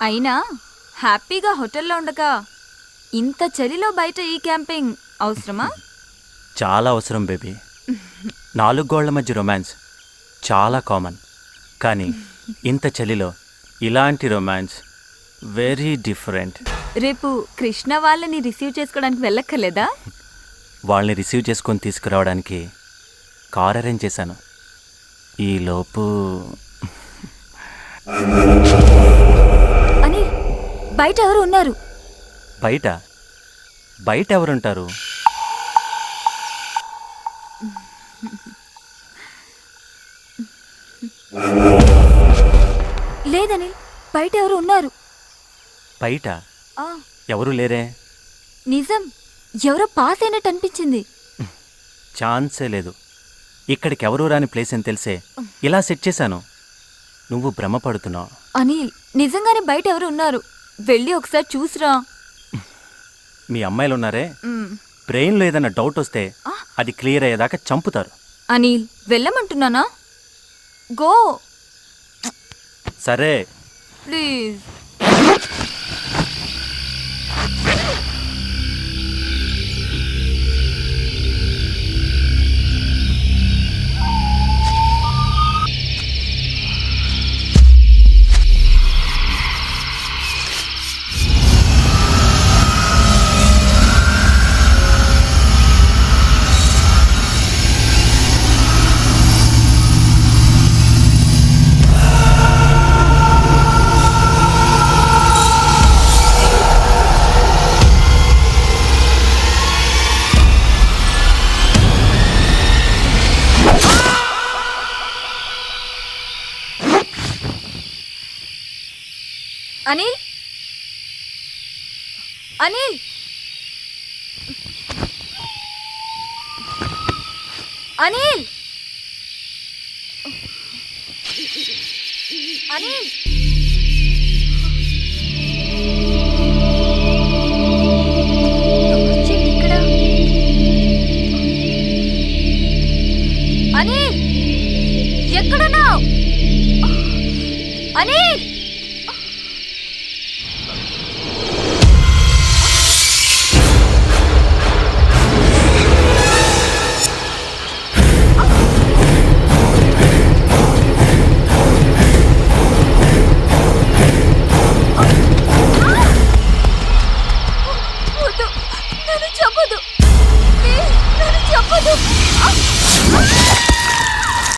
అయినా హ్యాపీగా హోటల్లో ఉండగా ఇంత చలిలో బయట ఈ క్యాంపింగ్ అవసరమా? చాలా అవసరం బేబీ. 4 గోళ్ల మధ్య రొమాన్స్ చాలా కామన్, కానీ ఇంత చలిలో ఇలాంటి రొమాన్స్ వెరీ డిఫరెంట్. రేపు కృష్ణ వాళ్ళని రిసీవ్ చేసుకోవడానికి వెళ్ళక్కర్లేదా? వాళ్ళని రిసీవ్ చేసుకొని తీసుకురావడానికి కార్ అరేంజ్ చేశాను. ఈలోపు అని బయట ఎవరు ఉన్నారు? బయట బయట ఎవరుంటారు? లేదని బయట ఎవరు ఉన్నారు. బయట ఆ, ఎవరు లేరే. నిజం, ఎవరో పాస్ అయినట్టు అనిపించింది. ఛాన్సే లేదు. ఇక్కడికి ఎవరూ రాని ప్లేస్ అని తెలిసే ఇలా సెట్ చేశాను. నువ్వు భ్రమపడుతున్నావు. అనిల్, నిజంగానే బయట ఎవరు ఉన్నారు. వెళ్ళి ఒకసారి చూసిరా. మీ అమ్మాయిలు ఉన్నారే, బ్రెయిన్లో ఏదైనా డౌట్ వస్తే అది క్లియర్ అయ్యేదాకా చంపుతారు. అనిల్, వెళ్ళమంటున్నానా? గో సరే ప్లీజ్. అనిల్, అనిల్, అనిల్, అనిల్. ఇక్కడ అనిల్, ఎక్కడున్నావు? అనిల్.